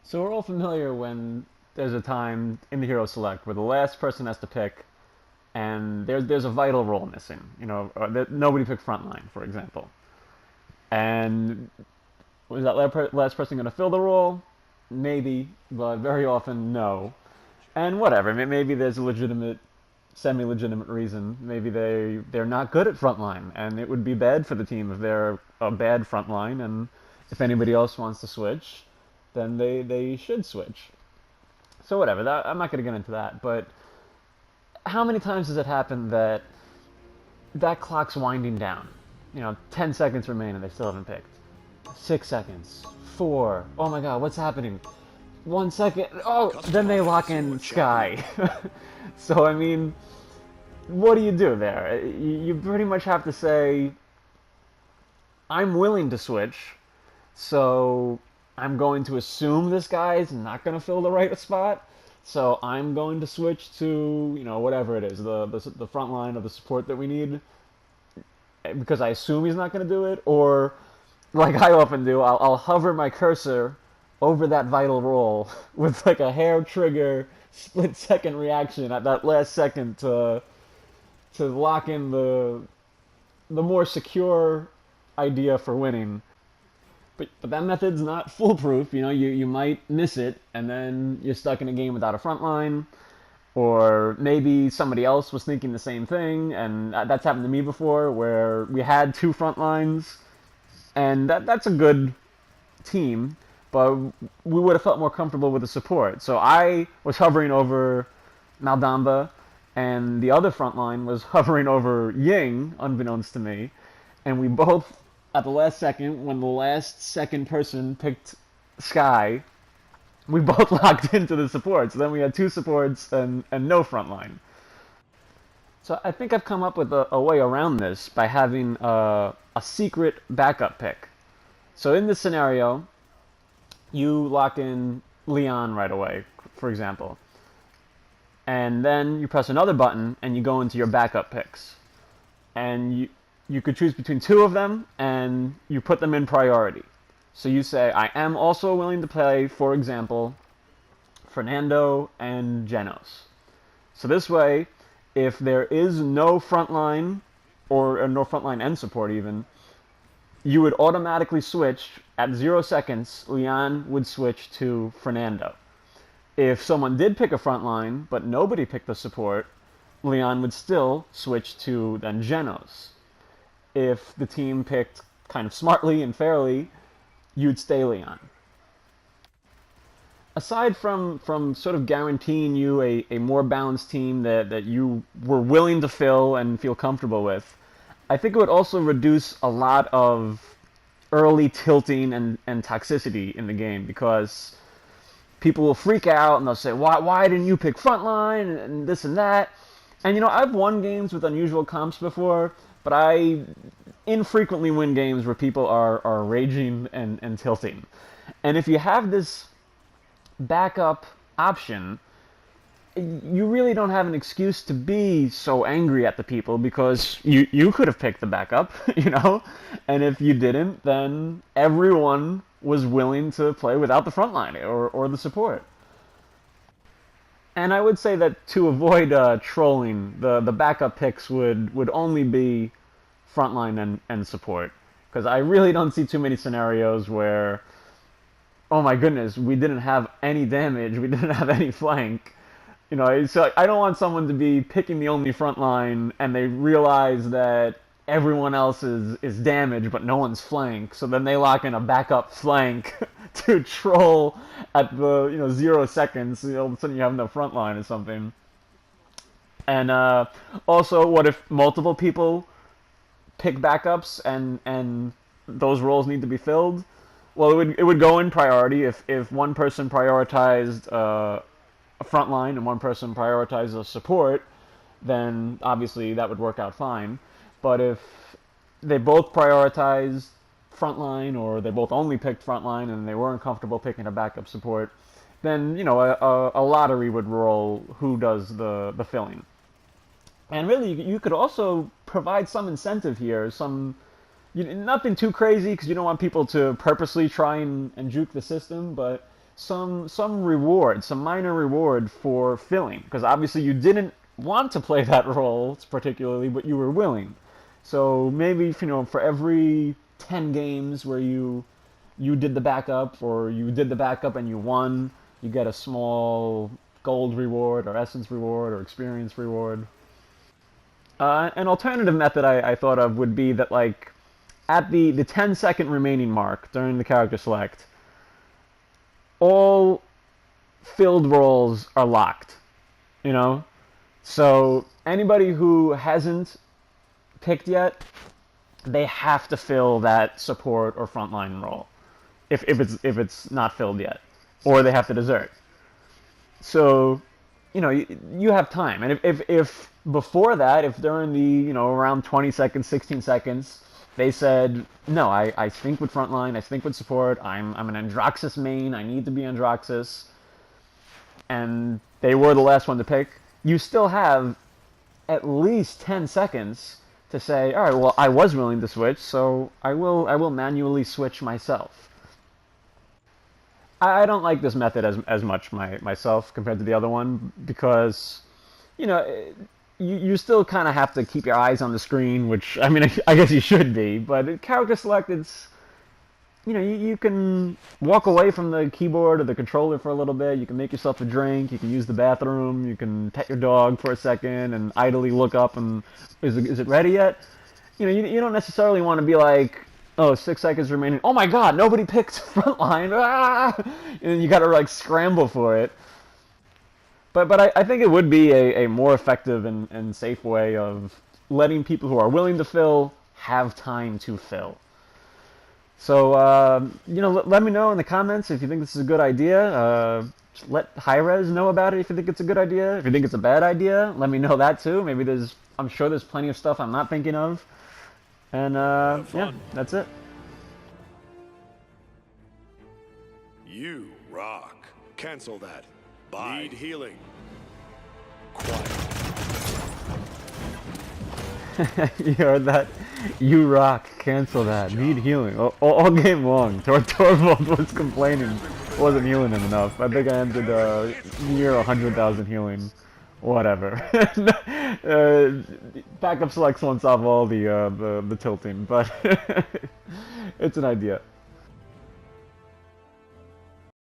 So we're all familiar when there's a time in the hero select where the last person has to pick, and there's a vital role missing. That nobody picked frontline, for example. And was that last person going to fill the role? Maybe, but very often no. And whatever. Maybe there's a legitimate, semi-legitimate reason. Maybe they're not good at frontline, and it would be bad for the team if they're a bad frontline. And if anybody else wants to switch, then they should switch. So whatever. I'm not going to get into that. But how many times does it happen that that clock's winding down? 10 seconds remain and they still haven't picked. 6 seconds. 4. Oh my god, what's happening? 1 second. Oh, then they lock in Sky. So, I mean, what do you do there? You pretty much have to say, I'm willing to switch, so I'm going to assume this guy is not going to fill the right spot. So I'm going to switch to, whatever it is, the front line of the support that we need, because I assume he's not going to do it. Or, like I often do, I'll hover my cursor over that vital role with like a hair trigger split-second reaction at that last second to lock in the more secure idea for winning. But that method's not foolproof. You might miss it, and then you're stuck in a game without a front line. Or maybe somebody else was thinking the same thing, and that's happened to me before, where we had two front lines, and that's a good team, but we would have felt more comfortable with the support. So I was hovering over Maldamba, and the other front line was hovering over Ying, unbeknownst to me, and we both, at the last second, when the last second person picked Sky, we both locked into the supports. Then we had two supports and no front line. So I think I've come up with a way around this by having a secret backup pick. So in this scenario, you lock in Leon right away, for example. And then you press another button and you go into your backup picks. And you could choose between two of them, and you put them in priority. So you say, I am also willing to play, for example, Fernando and Genos. So this way, if there is no front line, or no front line end support even, you would automatically switch. At 0 seconds, Leon would switch to Fernando. If someone did pick a front line, but nobody picked the support, Leon would still switch to then Genos. If the team picked kind of smartly and fairly, you'd stay Leon. Aside from sort of guaranteeing you a more balanced team that you were willing to fill and feel comfortable with, I think it would also reduce a lot of early tilting and toxicity in the game, because people will freak out and they'll say, why didn't you pick frontline and this and that? And I've won games with unusual comps before, but I infrequently win games where people are raging and tilting. And if you have this backup option, you really don't have an excuse to be so angry at the people, because you could have picked the backup, and if you didn't, then everyone was willing to play without the front line or the support. And I would say that to avoid trolling, the backup picks would only be frontline and support, because I really don't see too many scenarios where, oh my goodness, we didn't have any damage, we didn't have any flank. So I don't want someone to be picking the only front line and they realize that everyone else is damaged but no one's flank, so then they lock in a backup flank to troll at the 0 seconds. All of a sudden you have no front line or something. And also, what if multiple people pick backups and those roles need to be filled? Well, it would go in priority if one person prioritized a front line and one person prioritized a support, then obviously that would work out fine. But if they both prioritized frontline, or they both only picked frontline and they weren't comfortable picking a backup support, then a lottery would roll who does the filling. And really, you could also provide some incentive here, nothing too crazy, because you don't want people to purposely try and juke the system, but some reward, some minor reward for filling, because obviously you didn't want to play that role particularly, but you were willing. So maybe for every 10 games where you did the backup, or you did the backup and you won, you get a small gold reward or essence reward or experience reward. An alternative method I thought of would be that, like, at the 10-second remaining mark during the character select, all filled roles are locked. You know, so anybody who hasn't picked yet, they have to fill that support or frontline role if it's not filled yet, or they have to desert. So, you have time, and if before that, if during the around 20 seconds, 16 seconds, they said no, I think with frontline, I think with support, I'm an Androxus main, I need to be Androxus, and they were the last one to pick, you still have at least 10 seconds to say, all right, well, I was willing to switch, so I will manually switch myself. I don't like this method as much myself compared to the other one, because you know you still kind of have to keep your eyes on the screen, which, I mean, I guess you should be, but character select, it's you can walk away from the keyboard or the controller for a little bit. You can make yourself a drink. You can use the bathroom. You can pet your dog for a second and idly look up and, is it ready yet? You don't necessarily want to be like, oh, 6 seconds remaining. Oh my God, nobody picked frontline. Ah! And you got to, like, scramble for it. But I think it would be a more effective and safe way of letting people who are willing to fill have time to fill. So, let me know in the comments if you think this is a good idea. Let Hi-Rez know about it if you think it's a good idea. If you think it's a bad idea, let me know that too. Maybe I'm sure there's plenty of stuff I'm not thinking of. And, yeah, that's it. You rock. Cancel that. Bye. Need healing. Quiet. You heard that? You rock. Cancel that. Need healing. All game long. Torvald was complaining. Wasn't healing him enough. I think I ended near 100,000 healing. Whatever. Backup selects won't solve all the tilting, but it's an idea.